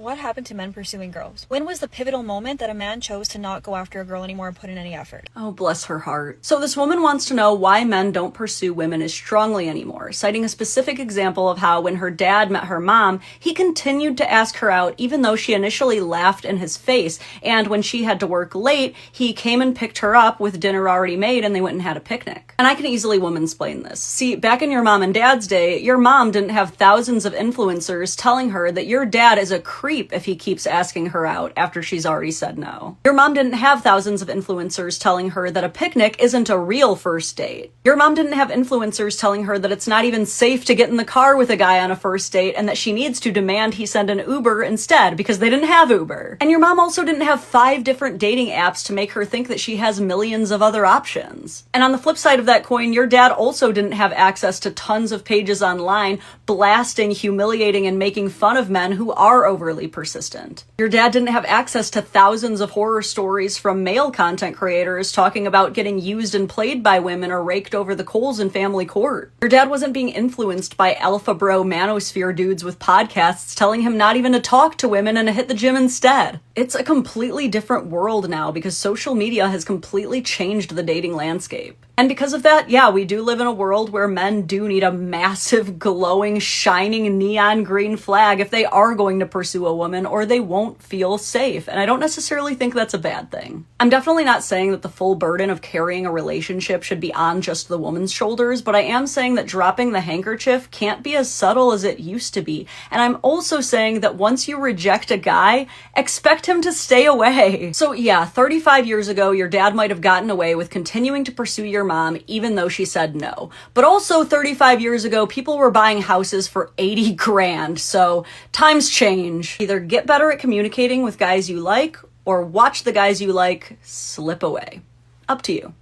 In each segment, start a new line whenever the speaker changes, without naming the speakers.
What happened to men pursuing girls? When was the pivotal moment that a man chose to not go after a girl anymore and put in any effort?
Oh, bless her heart. So this woman wants to know why men don't pursue women as strongly anymore, citing a specific example of how when her dad met her mom, he continued to ask her out even though she initially laughed in his face. And when she had to work late, he came and picked her up with dinner already made and they went and had a picnic. And I can easily womansplain this. See, back in your mom and dad's day, your mom didn't have thousands of influencers telling her that your dad is a creep if he keeps asking her out after she's already said no. Your mom didn't have thousands of influencers telling her that a picnic isn't a real first date. Your mom didn't have influencers telling her that it's not even safe to get in the car with a guy on a first date and that she needs to demand he send an Uber instead because they didn't have Uber. And your mom also didn't have 5 different dating apps to make her think that she has millions of other options. And on the flip side of that coin, your dad also didn't have access to tons of pages online blasting, humiliating, and making fun of men who are overly persistent. Your dad didn't have access to thousands of horror stories from male content creators talking about getting used and played by women or raked over the coals in family court. Your dad wasn't being influenced by alpha bro manosphere dudes with podcasts telling him not even to talk to women and to hit the gym instead. It's a completely different world now because social media has completely changed the dating landscape. And because of that, yeah, we do live in a world where men do need a massive, glowing, shining neon green flag if they are going to pursue a woman, or they won't feel safe. And I don't necessarily think that's a bad thing. I'm definitely not saying that the full burden of carrying a relationship should be on just the woman's shoulders, but I am saying that dropping the handkerchief can't be as subtle as it used to be. And I'm also saying that once you reject a guy, expect him to stay away. So yeah, 35 years ago, your dad might have gotten away with continuing to pursue your mom even though she said no. But also 35 years ago, people were buying houses for 80 grand. So times change. Either get better at communicating with guys you like or watch the guys you like slip away. Up to you.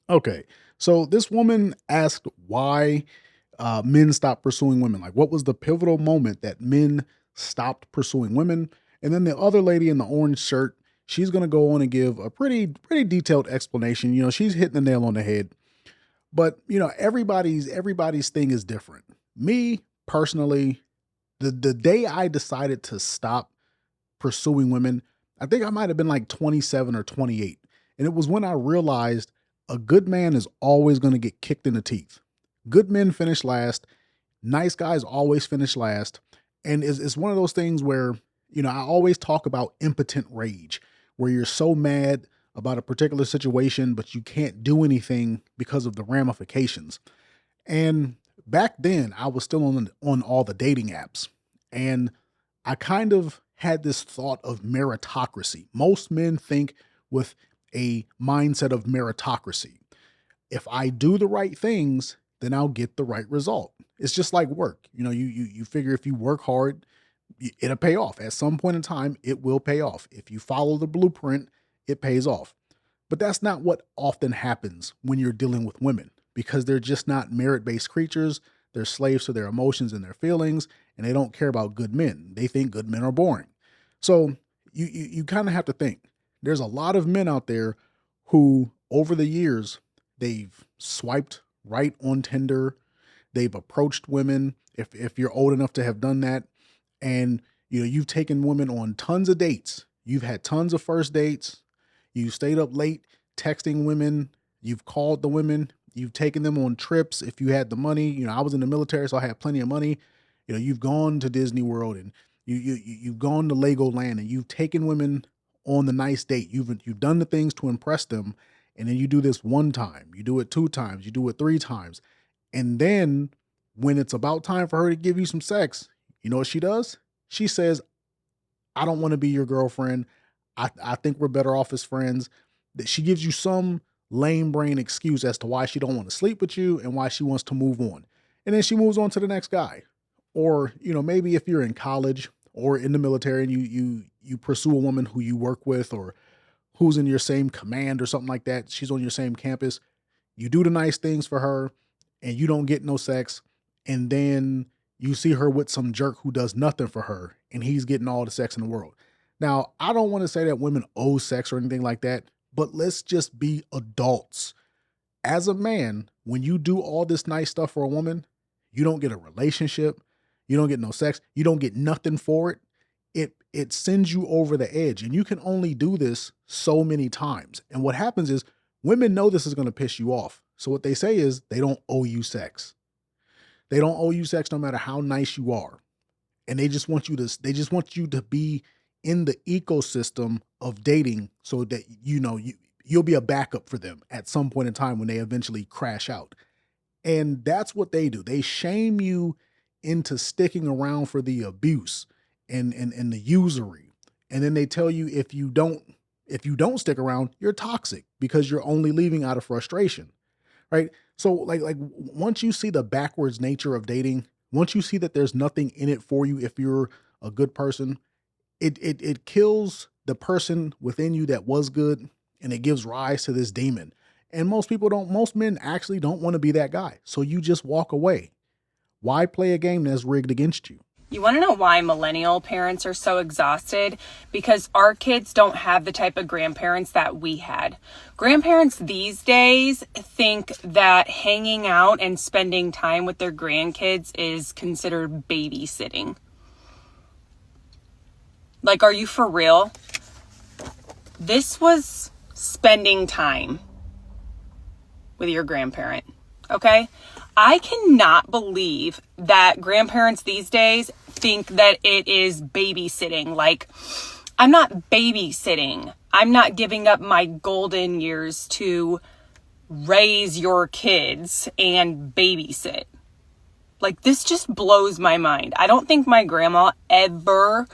Okay, so this woman asked why men stopped pursuing women. Like, what was the pivotal moment that men stopped pursuing women? And then the other lady in the orange shirt, she's going to go on and give a pretty detailed explanation. You know, she's hitting the nail on the head. But, you know, everybody's thing is different. Me personally, the day I decided to stop pursuing women, I think I might have been like 27 or 28. And it was when I realized a good man is always going to get kicked in the teeth. Good men finish last. Nice guys always finish last. And it's one of those things where, you know, I always talk about impotent rage, where you're so mad about a particular situation, but you can't do anything because of the ramifications. And back then, I was still on all the dating apps. And I kind of had this thought of meritocracy. Most men think with a mindset of meritocracy. If I do the right things, then I'll get the right result. It's just like work. You know, you figure if you work hard, it'll pay off. At some point in time, it will pay off. If you follow the blueprint, it pays off. But that's not what often happens when you're dealing with women, because they're just not merit-based creatures. They're slaves to their emotions and their feelings, and they don't care about good men. They think good men are boring. So you kind of have to think. There's a lot of men out there who, over the years, they've swiped right on Tinder. They've approached women, if you're old enough to have done that. And, you know, you've taken women on tons of dates. You've had tons of first dates. You stayed up late texting women. You've called the women. You've taken them on trips if you had the money. You know, I was in the military, so I had plenty of money. You know, you've gone to Disney World and you've gone to Legoland and you've taken women on the nice date. You've done the things to impress them, and then you do this one time. You do it 2 times. You do it 3 times. And then when it's about time for her to give you some sex, you know what she does? She says, I don't want to be your girlfriend. I think we're better off as friends. That she gives you some lame brain excuse as to why she don't want to sleep with you and why she wants to move on. And then she moves on to the next guy. Or, you know, maybe if you're in college or in the military and you pursue a woman who you work with or who's in your same command or something like that, she's on your same campus, you do the nice things for her and you don't get no sex, and then you see her with some jerk who does nothing for her and he's getting all the sex in the world. Now, I don't want to say that women owe sex or anything like that, but let's just be adults. As a man, when you do all this nice stuff for a woman, you don't get a relationship, you don't get no sex, you don't get nothing for it. it sends you over the edge, and you can only do this so many times. And what happens is women know this is going to piss you off. So what they say is they don't owe you sex. They don't owe you sex no matter how nice you are. And they just want you to be in the ecosystem of dating so that you'll be a backup for them at some point in time when they eventually crash out. And that's what they do. They shame you into sticking around for the abuse and the usury. And then they tell you if you don't stick around, you're toxic because you're only leaving out of frustration. Right? So like once you see the backwards nature of dating, once you see that there's nothing in it for you if you're a good person, it kills the person within you that was good, and it gives rise to this demon. And most men actually don't want to be that guy. So you just walk away. Why play a game that's rigged against you?
You want to know why millennial parents are so exhausted? Because our kids don't have the type of grandparents that we had. Grandparents these days think that hanging out and spending time with their grandkids is considered babysitting. Like, are you for real? This was spending time with your grandparent, okay? I cannot believe that grandparents these days think that it is babysitting. Like, I'm not babysitting. I'm not giving up my golden years to raise your kids and babysit. Like, this just blows my mind. I don't think my grandma ever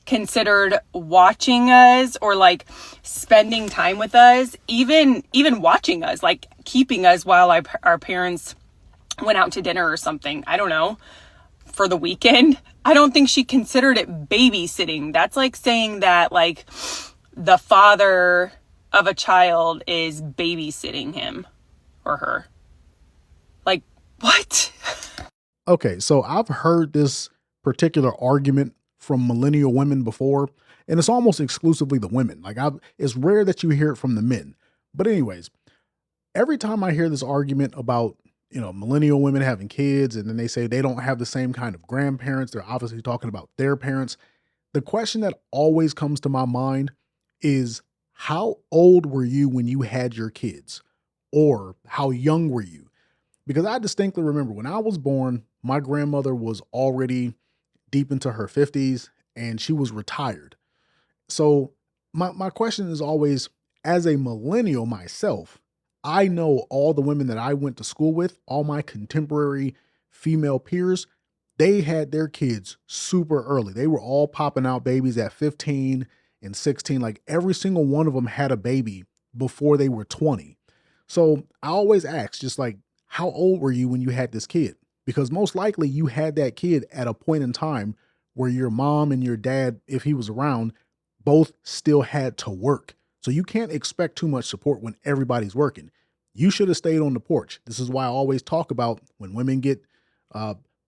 considered watching us or like spending time with us, even watching us, like keeping us while our parents went out to dinner or something. I don't know, for the weekend. I don't think she considered it babysitting. That's like saying that like the father of a child is babysitting him or her. Like, what?
Okay, so I've heard this particular argument from millennial women before, and it's almost exclusively the women. Like, it's rare that you hear it from the men. But anyways, every time I hear this argument about, millennial women having kids, and then they say they don't have the same kind of grandparents, they're obviously talking about their parents. The question that always comes to my mind is, how old were you when you had your kids? Or how young were you? Because I distinctly remember when I was born, my grandmother was already deep into her 50s and she was retired. So my question is always, as a millennial myself, I know all the women that I went to school with, all my contemporary female peers, they had their kids super early. They were all popping out babies at 15 and 16. Like, every single one of them had a baby before they were 20. So I always ask, just like, how old were you when you had this kid? Because most likely you had that kid at a point in time where your mom and your dad, if he was around, both still had to work. So you can't expect too much support when everybody's working. You should have stayed on the porch. This is why I always talk about when women get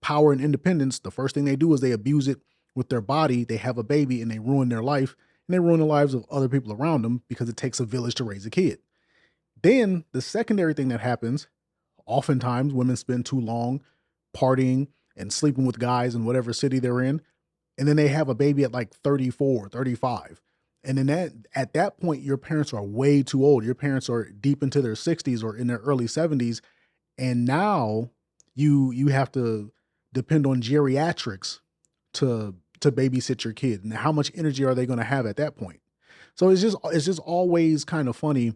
power and independence, the first thing they do is they abuse it with their body. They have a baby and they ruin their life, and they ruin the lives of other people around them because it takes a village to raise a kid. Then the secondary thing that happens, oftentimes women spend too long partying and sleeping with guys in whatever city they're in. And then they have a baby at like 34, 35. And then at that point, your parents are way too old. Your parents are deep into their 60s or in their early 70s. And now you have to depend on geriatrics to babysit your kid. And how much energy are they going to have at that point? So it's just always kind of funny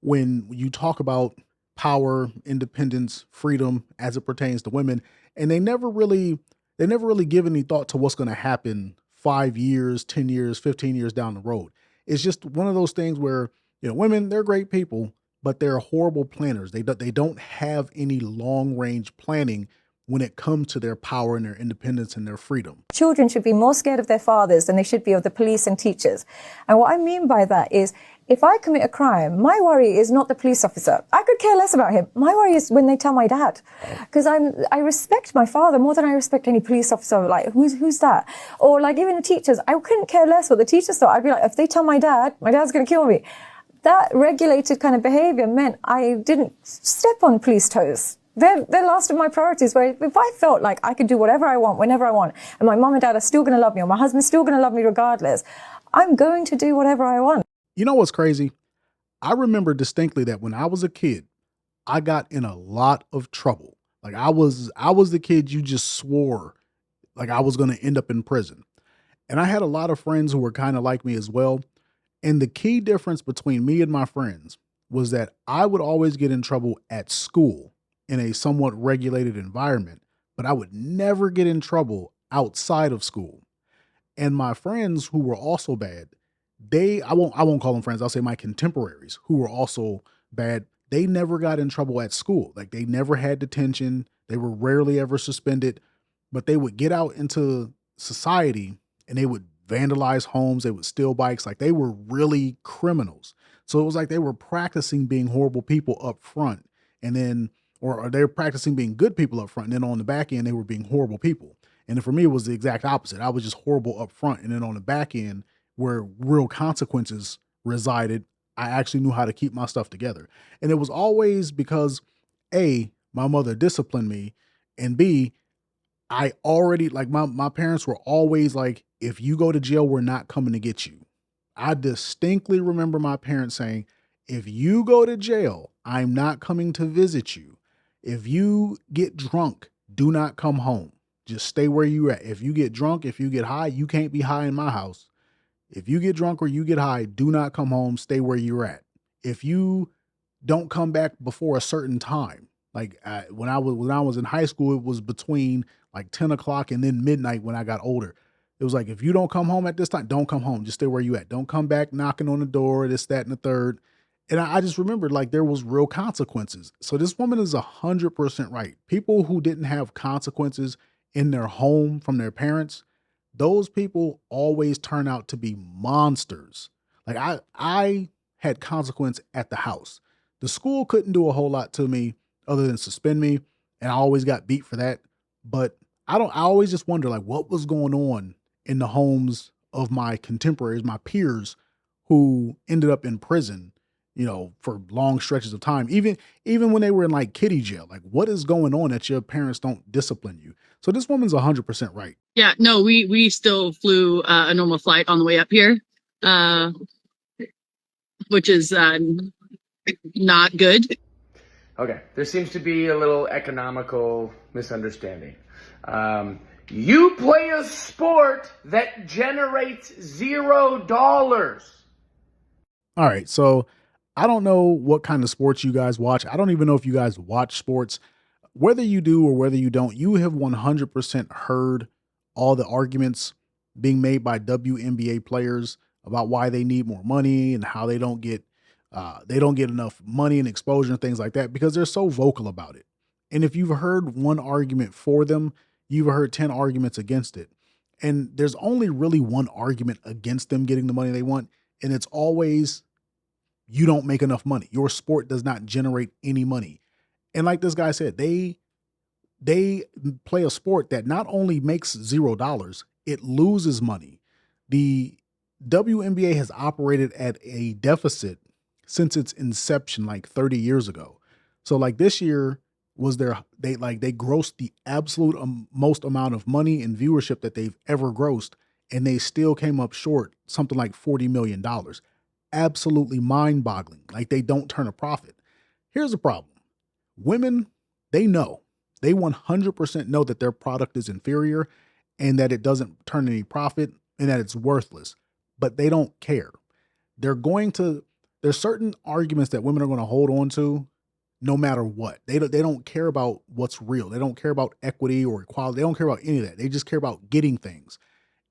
when you talk about power, independence, freedom as it pertains to women, and they never really give any thought to what's going to happen 5 years, 10 years, 15 years down the road. It's just one of those things where, women, they're great people, but they're horrible planners. They don't have any long range planning when it comes to their power and their independence and their freedom.
Children should be more scared of their fathers than they should be of the police and teachers. And what I mean by that is, if I commit a crime, my worry is not the police officer. I could care less about him. My worry is when they tell my dad. Because I respect my father more than I respect any police officer. Like, who's that? Or like even the teachers, I couldn't care less what the teachers thought. I'd be like, if they tell my dad's going to kill me. That regulated kind of behavior meant I didn't step on police toes. They're last of my priorities, where if I felt like I could do whatever I want, whenever I want, and my mom and dad are still going to love me, or my husband's still going to love me regardless, I'm going to do whatever I want.
You know what's crazy? I remember distinctly that when I was a kid, I got in a lot of trouble. Like I was the kid you just swore like I was going to end up in prison. And I had a lot of friends who were kind of like me as well. And the key difference between me and my friends was that I would always get in trouble at school in a somewhat regulated environment, but I would never get in trouble outside of school. And my friends who were also bad, I won't call them friends, I'll say my contemporaries who were also bad, they never got in trouble at school. Like they never had detention, they were rarely ever suspended, but they would get out into society and they would vandalize homes, they would steal bikes, like they were really criminals. So it was like they were practicing being horrible people up front, and then or they were practicing being good people up front, and then on the back end they were being horrible people. And then for me it was the exact opposite. I was just horrible up front, and then on the back end where real consequences resided, I actually knew how to keep my stuff together. And it was always because A, my mother disciplined me, and B, I already like my parents were always like, if you go to jail, we're not coming to get you. I distinctly remember my parents saying, if you go to jail, I'm not coming to visit you. If you get drunk, do not come home. Just stay where you're at. If you get drunk, if you get high, you can't be high in my house. If you get drunk or you get high, do not come home, stay where you're at. If you don't come back before a certain time, like when I was in high school, it was between like 10 o'clock and then midnight when I got older. It was like, if you don't come home at this time, don't come home. Just stay where you at. Don't come back knocking on the door, this, that, and the third. And I just remembered like there was real consequences. So this woman is 100% right. People who didn't have consequences in their home from their parents, those people always turn out to be monsters. Like I had consequence at the house. The school couldn't do a whole lot to me other than suspend me, and I always got beat for that. But I always just wonder like what was going on in the homes of my contemporaries, my peers who ended up in prison, you know, for long stretches of time, even when they were in like kiddie jail. Like what is going on that your parents don't discipline you? So this woman's 100% right.
Yeah, no, we still flew a normal flight on the way up here, which is not good.
Okay, there seems to be a little economical misunderstanding. You play a sport that generates $0.
All right, so I don't know what kind of sports you guys watch. I don't even know if you guys watch sports. Whether you do or whether you don't, you have 100% heard all the arguments being made by WNBA players about why they need more money and how they don't get enough money and exposure and things like that because they're so vocal about it. And if you've heard one argument for them, you've heard 10 arguments against it. And there's only really one argument against them getting the money they want, and it's always you don't make enough money. Your sport does not generate any money. And like this guy said, they play a sport that not only makes $0, it loses money. The WNBA has operated at a deficit since its inception, like 30 years ago. So like this year was they grossed the absolute most amount of money and viewership that they've ever grossed, and they still came up short something like $40 million. Absolutely mind-boggling. Like they don't turn a profit. Here's the problem. Women, they 100% know that their product is inferior and that it doesn't turn any profit and that it's worthless, but they don't care. There's certain arguments that women are going to hold on to no matter what. They don't care about what's real. They don't care about equity or equality. They don't care about any of that. They just care about getting things.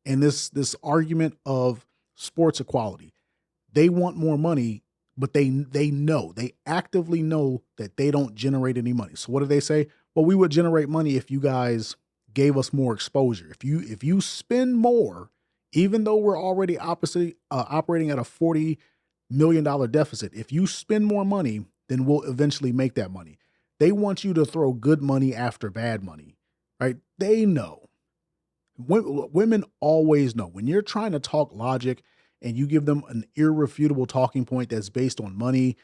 And this argument of sports equality, they want more money, but they actively know that they don't generate any money. So what do they say? Well, we would generate money if you guys gave us more exposure. If you spend more, even though we're already operating at a $40 million deficit, if you spend more money, then we'll eventually make that money. They want you to throw good money after bad money, right? They know. Women always know. When you're trying to talk logic and you give them an irrefutable talking point that's based on money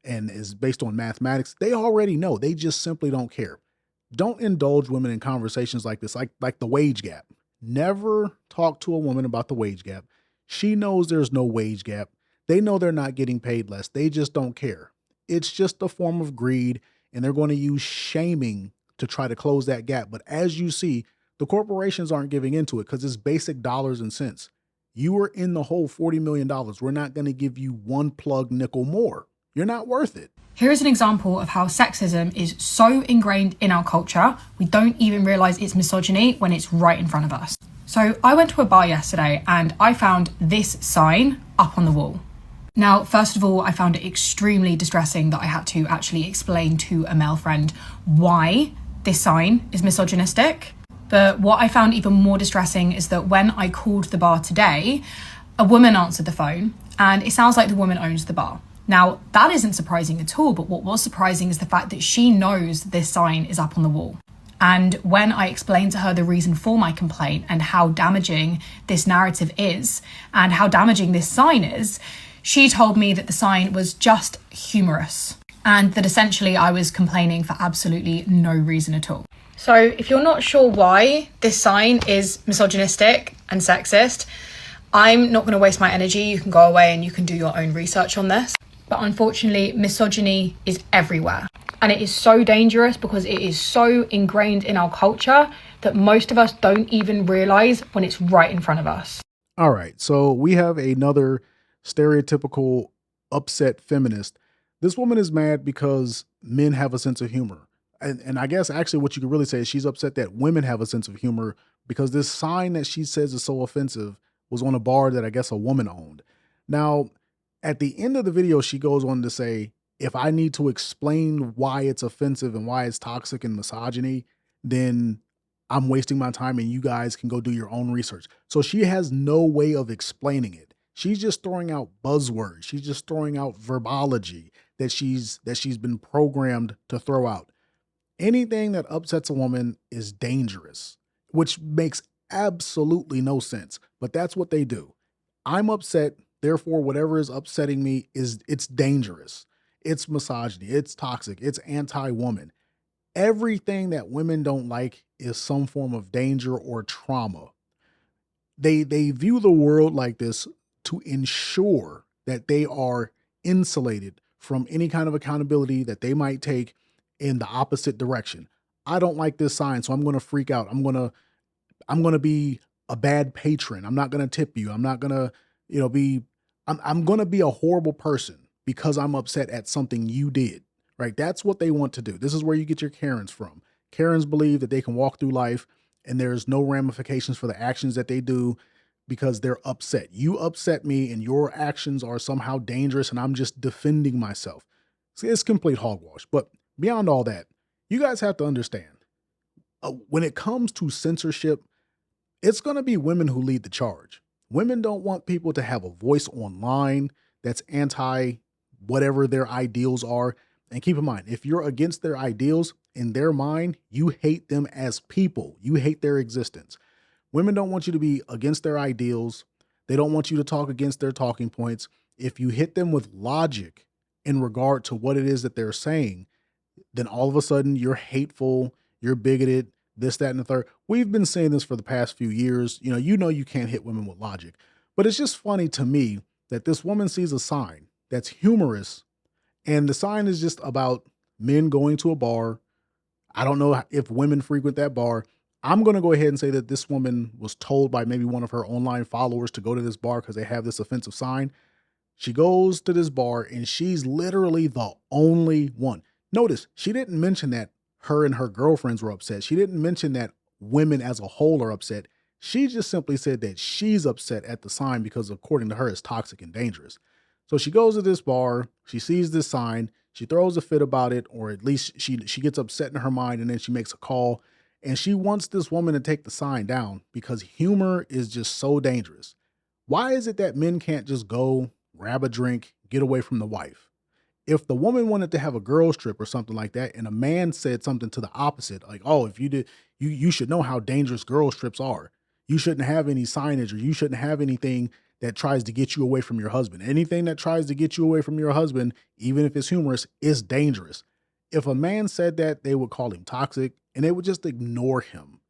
and is based on mathematics, they already know. They just simply don't care. Don't indulge women in conversations like this, like the wage gap. Never talk to a woman about the wage gap. She knows there's no wage gap. They know they're not getting paid less. They just don't care. It's just a form of greed, and they're going to use shaming to try to close that gap. But as you see, the corporations aren't giving into it because it's basic dollars and cents. You are in the whole $40 million. We're not going to give you one plug nickel more. You're not worth it.
Here is an example of how sexism is so ingrained in our culture, we don't even realize it's misogyny when it's right in front of us. So I went to a bar yesterday and I found this sign up on the wall. Now, first of all, I found it extremely distressing that I had to actually explain to a male friend why this sign is misogynistic. But what I found even more distressing is that when I called the bar today, a woman answered the phone and it sounds like the woman owns the bar. Now, that isn't surprising at all, but what was surprising is the fact that she knows this sign is up on the wall. And when I explained to her the reason for my complaint and how damaging this narrative is and how damaging this sign is, she told me that the sign was just humorous and that essentially I was complaining for absolutely no reason at all. So if you're not sure why this sign is misogynistic and sexist, I'm not going to waste my energy. You can go away and you can do your own research on this. But unfortunately, misogyny is everywhere. And it is so dangerous because it is so ingrained in our culture that most of us don't even realize when it's right in front of us.
All right, so we have another stereotypical upset feminist. This woman is mad because men have a sense of humor. And I guess actually what you could really say is she's upset that women have a sense of humor because this sign that she says is so offensive was on a bar that I guess a woman owned. Now, at the end of the video, she goes on to say, if I need to explain why it's offensive and why it's toxic and misogyny, then I'm wasting my time and you guys can go do your own research. So she has no way of explaining it. She's just throwing out buzzwords. She's just throwing out verbology that she's been programmed to throw out. Anything that upsets a woman is dangerous, which makes absolutely no sense, but that's what they do. I'm upset, therefore whatever is upsetting me it's dangerous. It's misogyny, it's toxic, it's anti-woman. Everything that women don't like is some form of danger or trauma. They view the world like this to ensure that they are insulated from any kind of accountability that they might take in the opposite direction. I don't like this sign, so I'm going to freak out. I'm going to be a bad patron. I'm not going to tip you. I'm not going to, I'm going to be a horrible person because I'm upset at something you did, right? That's what they want to do. This is where you get your Karens from. Karens believe that they can walk through life and there's no ramifications for the actions that they do because they're upset. You upset me and your actions are somehow dangerous and I'm just defending myself. See, it's complete hogwash. But beyond all that, you guys have to understand, when it comes to censorship, it's going to be women who lead the charge. Women don't want people to have a voice online that's anti whatever their ideals are. And keep in mind, if you're against their ideals, in their mind, you hate them as people. You hate their existence. Women don't want you to be against their ideals. They don't want you to talk against their talking points. If you hit them with logic in regard to what it is that they're saying, then all of a sudden you're hateful, you're bigoted, this, that, and the third. We've been saying this for the past few years. You know you can't hit women with logic. But it's just funny to me that this woman sees a sign that's humorous, and the sign is just about men going to a bar. I don't know if women frequent that bar. I'm going to go ahead and say that this woman was told by maybe one of her online followers to go to this bar because they have this offensive sign. She goes to this bar and she's literally the only one. Notice, she didn't mention that her and her girlfriends were upset. She didn't mention that women as a whole are upset. She just simply said that she's upset at the sign because according to her, it's toxic and dangerous. So she goes to this bar, she sees this sign, she throws a fit about it, or at least she gets upset in her mind, and then she makes a call, and she wants this woman to take the sign down because humor is just so dangerous. Why is it that men can't just go, grab a drink, get away from the wife? If the woman wanted to have a girls trip or something like that, and a man said something to the opposite, like, oh, if you did, you should know how dangerous girls trips are. You shouldn't have any signage, or you shouldn't have anything that tries to get you away from your husband. Anything that tries to get you away from your husband, even if it's humorous, is dangerous. If a man said that, they would call him toxic and they would just ignore him.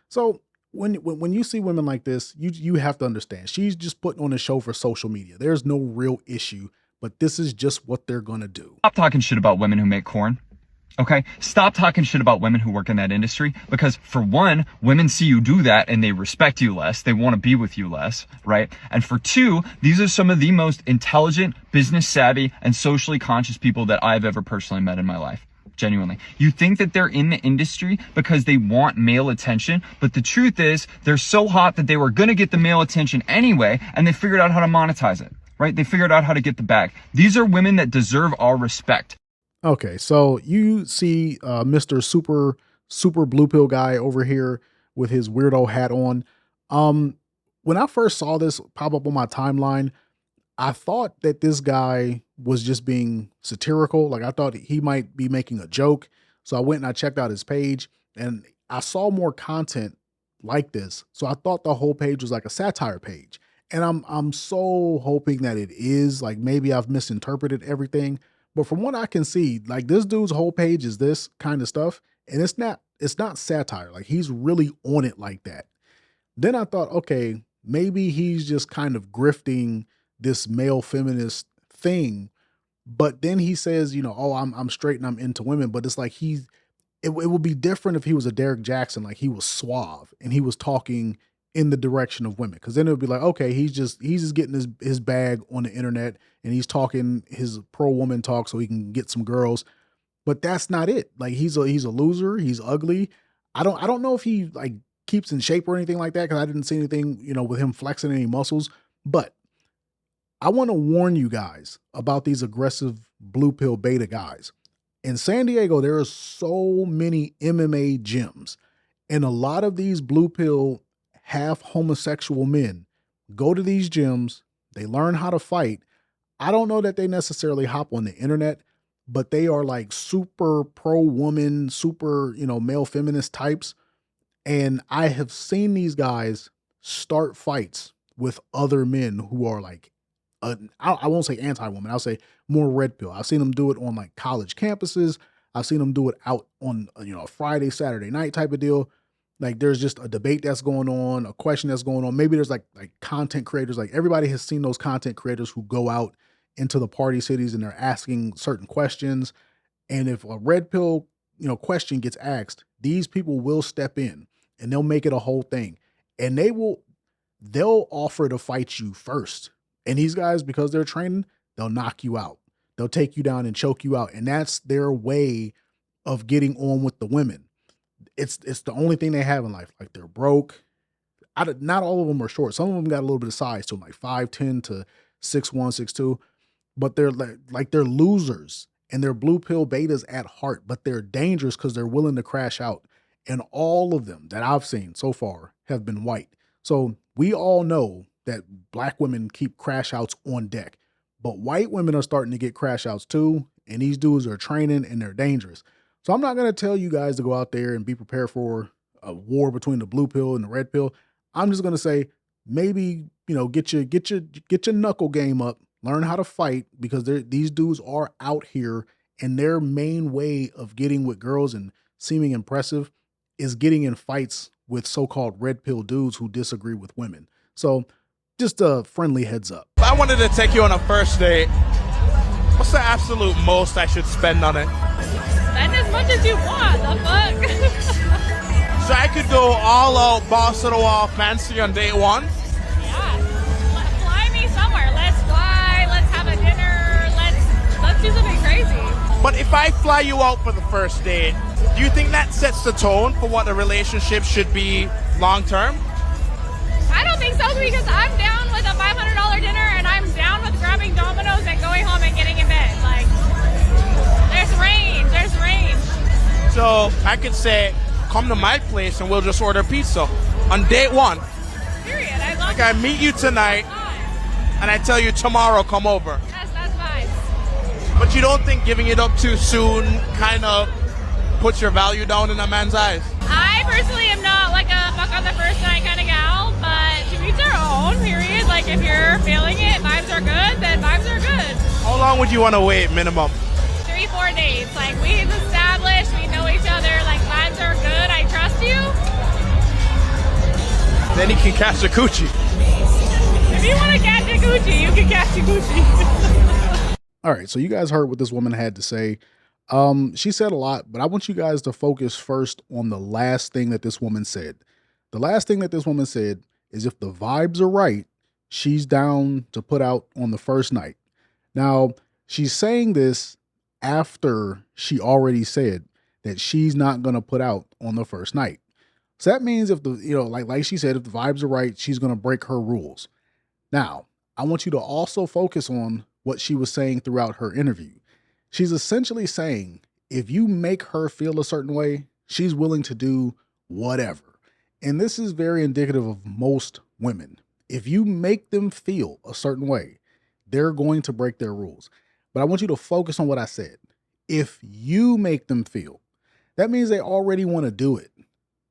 So when you see women like this, you have to understand she's just putting on a show for social media. There's no real issue, but this is just what they're going to do.
Stop talking shit about women who make corn. Okay, stop talking shit about women who work in that industry, because for one, women see you do that and they respect you less. They want to be with you less, right? And for two, these are some of the most intelligent, business savvy, and socially conscious people that I've ever personally met in my life. Genuinely. You think that they're in the industry because they want male attention, but the truth is they're so hot that they were going to get the male attention anyway, and they figured out how to monetize it, right? They figured out how to get the bag. These are women that deserve our respect.
Okay, so you see Mr. Super Blue Pill guy over here with his weirdo hat on. When I first saw this pop up on my timeline, I thought that this guy was just being satirical. Like I thought he might be making a joke. So I went and I checked out his page and I saw more content like this. So I thought the whole page was like a satire page. And I'm so hoping that it is. Like maybe I've misinterpreted everything. But from what I can see, like this dude's whole page is this kind of stuff. And it's not satire. Like he's really on it like that. Then I thought, okay, maybe he's just kind of grifting this male feminist thing. But then he says, you know, oh, I'm straight and I'm into women. But it's like it would be different if he was a Derek Jackson, like he was suave and he was talking in the direction of women. Cause then it would be like, okay, he's just getting his bag on the internet and he's talking his pro woman talk so he can get some girls. But that's not it. Like he's a loser. He's ugly. I don't know if he like keeps in shape or anything like that. Cause I didn't see anything, you know, with him flexing any muscles, but I want to warn you guys about these aggressive blue pill beta guys. In San Diego, there are so many MMA gyms, and a lot of these blue pill half homosexual men go to these gyms. They learn how to fight. I don't know that they necessarily hop on the internet, but they are like super pro woman, super, you know, male feminist types. And I have seen these guys start fights with other men who are like, I won't say anti-woman. I'll say more red pill. I've seen them do it on like college campuses. I've seen them do it out on, you know, a Friday, Saturday night type of deal. Like there's just a debate that's going on, a question that's going on. Maybe there's like content creators. Like everybody has seen those content creators who go out into the party cities and they're asking certain questions. And if a red pill, you know, question gets asked, these people will step in and they'll make it a whole thing. And they'll offer to fight you first. And these guys, because they're training, they'll knock you out. They'll take you down and choke you out. And that's their way of getting on with the women. It's the only thing they have in life. Like they're broke. Not all of them are short. Some of them got a little bit of size to them, like 5'10" to 6'1", 6'2". But they're like they're losers and they're blue pill betas at heart, but they're dangerous because they're willing to crash out. And all of them that I've seen so far have been white. So we all know that black women keep crash outs on deck, but white women are starting to get crash outs too. And these dudes are training and they're dangerous. So I'm not going to tell you guys to go out there and be prepared for a war between the blue pill and the red pill. I'm just going to say, maybe, you know, get your knuckle game up, learn how to fight, because these dudes are out here and their main way of getting with girls and seeming impressive is getting in fights with so-called red pill dudes who disagree with women. So just a friendly heads up.
If I wanted to take you on a first date, what's the absolute most I should spend on it?
Spend as much as you want, the fuck?
So I could go all out, boss to the wall, fancy on day one?
Yeah. Fly me somewhere. Let's fly, let's have a dinner, let's do something crazy.
But if I fly you out for the first date, do you think that sets the tone for what a relationship should be long term?
I don't think so, because I'm down with a $500 dinner and I'm down with grabbing Domino's and going home and getting in bed. Like, there's range.
So I could say, come to my place and we'll just order pizza on date one.
Period. I love
Like I meet you tonight and I tell you tomorrow come over.
Yes, that's vibes.
But you don't think giving it up too soon kind of puts your value down in a man's eyes?
I personally am not like a fuck on the first night kind of gal, but to each their own, period. Like if you're feeling
How long would you want to wait minimum?
3-4 days. Like, we've established, we know each other, like, vibes are good, I trust you.
Then you can catch the coochie.
If you want to catch a coochie, you can catch a coochie.
All right, so you guys heard what this woman had to say. She said a lot, but I want you guys to focus first on the last thing that this woman said. The last thing that this woman said is if the vibes are right, she's down to put out on the first night. Now, she's saying this after she already said that she's not going to put out on the first night. So that means if the, like she said, if the vibes are right, she's going to break her rules. Now, I want you to also focus on what she was saying throughout her interview. She's essentially saying, if you make her feel a certain way, she's willing to do whatever. And this is very indicative of most women. If you make them feel a certain way, they're going to break their rules. But I want you to focus on what I said. If you make them feel, that means they already want to do it,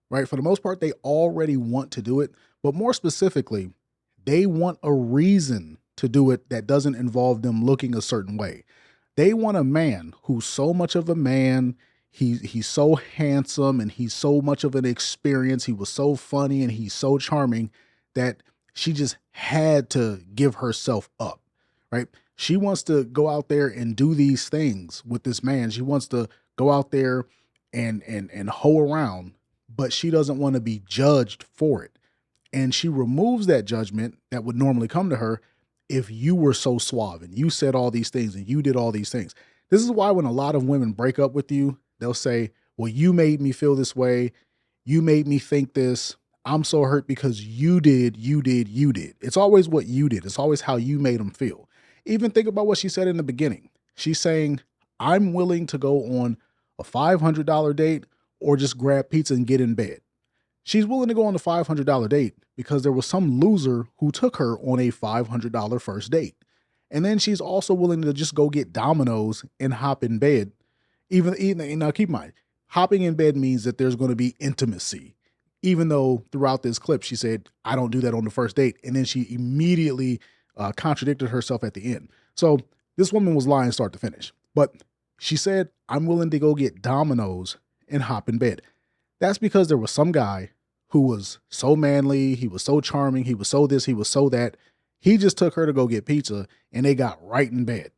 right? For the most part, they already want to do it. But more specifically, they want a reason to do it that doesn't involve them looking a certain way. They want a man who's so much of a man. He's so handsome and he's so much of an experience. He was so funny and he's so charming that she just had to give herself up, right? She wants to go out there and do these things with this man. She wants to go out there and hoe around, but she doesn't want to be judged for it. And she removes that judgment that would normally come to her if you were so suave and you said all these things and you did all these things. This is why when a lot of women break up with you, they'll say, well, you made me feel this way. You made me think this. I'm so hurt because you did. It's always what you did. It's always how you made them feel. Even think about what she said in the beginning. She's saying, I'm willing to go on a $500 date or just grab pizza and get in bed. She's willing to go on the $500 date because there was some loser who took her on a $500 first date. And then she's also willing to just go get Domino's and hop in bed. Even now, keep in mind, hopping in bed means that there's going to be intimacy. Even though throughout this clip, she said, I don't do that on the first date. And then she immediately contradicted herself at the end. So this woman was lying start to finish. But she said, I'm willing to go get Domino's and hop in bed. That's because there was some guy who was so manly, he was so charming, he was so this, he was so that. He just took her to go get pizza and they got right in bed,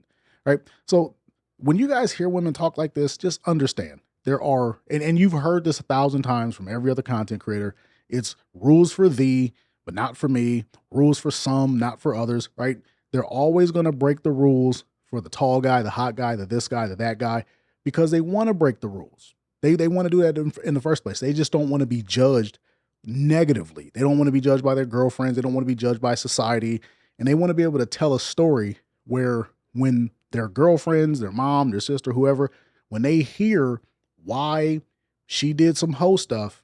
right? So when you guys hear women talk like this, just understand there are, and you've heard this 1,000 times from every other content creator, it's rules for thee, but not for me, rules for some, not for others, right? They're always going to break the rules for the tall guy, the hot guy, the this guy, the that guy, because they want to break the rules. They want to do that in the first place. They just don't want to be judged negatively. They don't want to be judged by their girlfriends. They don't want to be judged by society. And they want to be able to tell a story where when their girlfriends, their mom, their sister, whoever, when they hear why she did some hoe stuff,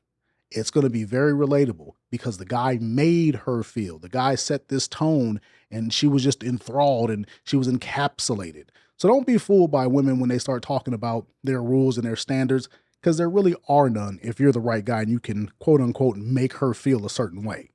it's going to be very relatable because the guy made her feel. The guy set this tone and she was just enthralled and she was encapsulated. So don't be fooled by women when they start talking about their rules and their standards, because there really are none if you're the right guy and you can, quote unquote, make her feel a certain way.